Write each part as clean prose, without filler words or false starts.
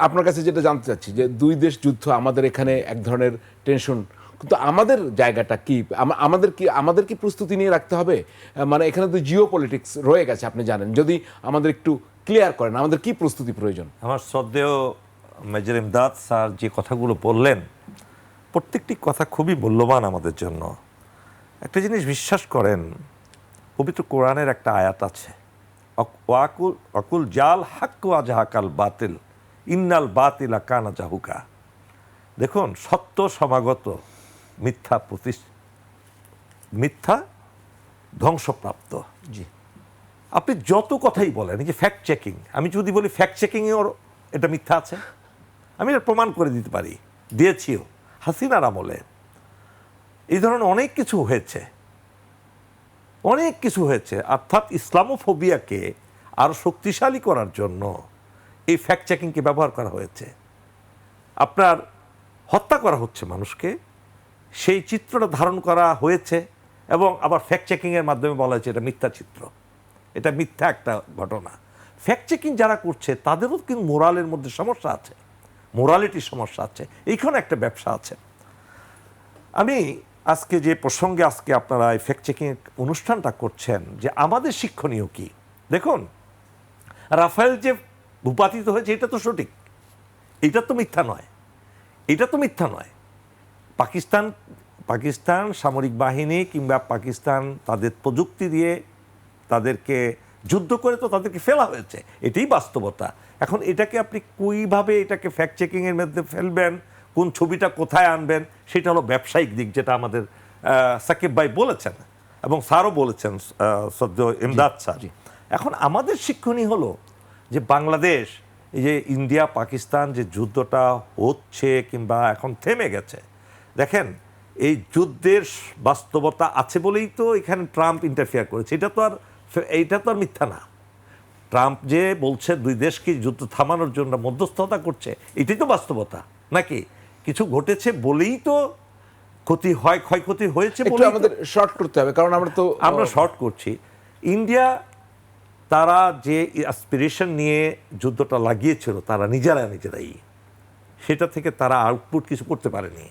আপনার কাছে যেটা জানতে চাচ্ছি যে দুই দেশ যুদ্ধ আমাদের এখানে এক ধরনের টেনশন, কিন্তু আমাদের জায়গাটা কি? আমাদের কি প্রস্তুতি নিয়ে রাখতে হবে? মানে এখানে তো জিও পলিটিক্স রয়ে গেছে, আপনি জানেন। যদি আমাদের একটু ক্লিয়ার করেন আমাদের কি প্রস্তুতি প্রয়োজন। আমার শ্রদ্ধেয় মেজর ইমদাদ স্যার যে কথাগুলো বললেন, প্রত্যেকটি কথা খুবই মূল্যবান আমাদের জন্য। একটা জিনিস বিশ্বাস করেন, পবিত্র কোরআনের একটা আয়াত আছে, অকুল জাল হাক্কু আজাহাকাল বাতিল ইন্নাল বাতিলা কানা জাহুকা। দেখুন, সত্য সমাগত, মিথ্যা ধ্বংসপ্রাপ্ত। জি, আপনি যত কথাই বলেন, এই যে ফ্যাক্ট চেকিং, আমি যদি বলি ফ্যাক্ট চেকিংয়েও এটা মিথ্যা আছে, আমি এটা প্রমাণ করে দিতে পারি, দিয়েছিও। হাসিনার আমলে এই ধরনের অনেক কিছু হয়েছে, অর্থাৎ ইসলামোফোবিয়াকে আরও শক্তিশালী করার জন্য এই ফ্যাক্ট চেকিংকে ব্যবহার করা হয়েছে। আপনার হত্যা করা হচ্ছে মানুষকে, সেই চিত্রটা ধারণ করা হয়েছে এবং আবার ফ্যাক্ট চেকিংয়ের মাধ্যমে বলা হয়েছে এটা মিথ্যা চিত্র, এটা মিথ্যা একটা ঘটনা। ফ্যাক্ট চেকিং যারা করছে তাদেরও কিন্তু মোরালের মধ্যে সমস্যা আছে, মোরালিটির সমস্যা আছে, এইখানে একটা ব্যবসা আছে। আমি আজকে যে প্রসঙ্গে আজকে আপনারা এই ফ্যাক্ট চেকিং অনুষ্ঠানটা করছেন, যে আমাদের শিক্ষণীয় কি, দেখুন, রাফায়েল যে ভূপাতিত হয়েছে এটা তো সঠিক, এটা তো মিথ্যা নয়। পাকিস্তান সামরিক বাহিনী কিংবা পাকিস্তান তাদের প্রযুক্তি দিয়ে তাদেরকে যুদ্ধ করে তো তাদেরকে ফেলা হয়েছে, এটাই বাস্তবতা। এখন এটাকে আপনি কীভাবে এটাকে ফ্যাক্ট চেকিংয়ের মধ্যে ফেলবেন, কোন ছবিটা কোথায় আনবেন, সেটা হলো ব্যবসায়িক দিক, যেটা আমাদের সাকিব ভাই বলেছেন এবং স্যারও বলেছেন, সদ্য ইমদাদ স্যার। এখন আমাদের শিক্ষণীয় হলো যে বাংলাদেশ, এই যে ইন্ডিয়া পাকিস্তান যে যুদ্ধটা হচ্ছে কিংবা এখন থেমে গেছে, দেখেন এই যুদ্ধের বাস্তবতা আছে বলেই তো এখানে ট্রাম্প ইন্টারফেয়ার করেছে, এইটা তো আর মিথ্যা না। ট্রাম্প যে বলছে দুই দেশকে যুদ্ধ থামানোর জন্য মধ্যস্থতা করছে, এটাই তো বাস্তবতা, নাকি? কিছু ঘটেছে বলেই তো ক্ষয়ক্ষতি হয়েছে বলে আমাদের শর্ট করতে হবে, কারণ আমরা শর্ট করছি। ইন্ডিয়া তারা যে অ্যাসপিরেশন নিয়ে যুদ্ধটা লাগিয়েছিল, তারা নিজেরাই সেটা থেকে তারা আউটপুট কিছু করতে পারেনি,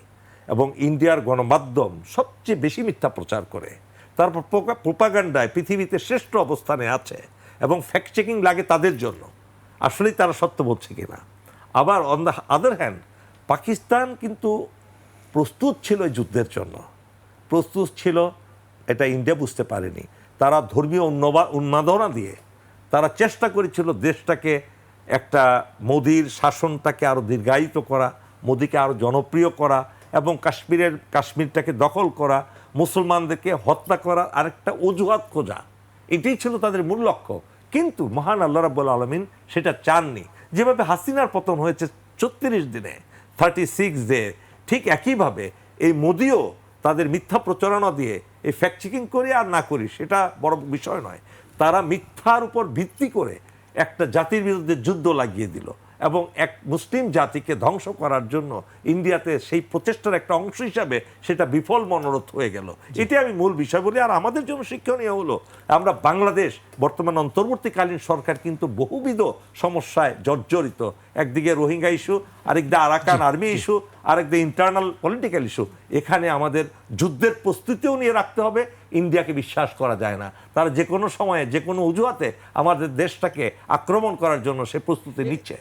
এবং ইন্ডিয়ার গণমাধ্যম সবচেয়ে বেশি মিথ্যা প্রচার করে, তারপর প্রোপাগান্ডায় পৃথিবীতে শ্রেষ্ঠ অবস্থানে আছে, এবং ফ্যাক্ট চেকিং লাগে তাদের জন্য আসলেই তারা সত্য বলছে কিনা। আবার on the other hand, Pakistan কিন্তু প্রস্তুত ছিল এই যুদ্ধের জন্য, প্রস্তুত ছিল, এটা ইন্ডিয়া বুঝতে পারেনি। তারা ধর্মীয় উন্মাদনা দিয়ে তারা চেষ্টা করেছিল দেশটাকে, একটা মোদির শাসনটাকে আরও দীর্ঘায়িত করা, মোদিকে আরও জনপ্রিয় করা, এবং কাশ্মীরটাকে দখল করা, মুসলমানদেরকে হত্যা করার আরেকটা অজুহাত খোঁজা, এটাই ছিল তাদের মূল লক্ষ্য। কিন্তু মহান আল্লাহ রাব্বুল আলামিন সেটা চাননি। যেভাবে হাসিনার পতন হয়েছে 36 দিনে, 36 ডে, ঠিক একইভাবে এই মোদিও তাদের মিথ্যা প্রচারণা দিয়ে এই ফ্যাক্ট চেকিং করি আর না করি সেটা বড় বিষয় নয়, তারা মিথ্যার উপর ভিত্তি করে একটা জাতির বিরুদ্ধে যুদ্ধ লাগিয়ে দিল, এবং এক মুসলিম জাতিকে ধ্বংস করার জন্য ইন্ডিয়াতে সেই প্রচেষ্টার একটা অংশ হিসাবে সেটা বিফল মনোরথ হয়ে গেল। এটি আমি মূল বিষয় বলি। আর আমাদের জন্য শিক্ষণীয় হলো, আমরা বাংলাদেশ বর্তমান অন্তর্বর্তীকালীন সরকার কিন্তু বহুবিধ সমস্যায় জর্জরিত, একদিকে রোহিঙ্গা ইস্যু, আরেকদিকে আরাকান আর্মি ইস্যু, আরেকদিকে ইন্টারনাল পলিটিক্যাল ইস্যু। এখানে আমাদের যুদ্ধের প্রস্তুতিও নিয়ে রাখতে হবে। ইন্ডিয়াকে বিশ্বাস করা যায় না, তারা যে কোনো সময়ে যে কোনো অজুহাতে আমাদের দেশটাকে আক্রমণ করার জন্য সে প্রস্তুতি নিচ্ছে।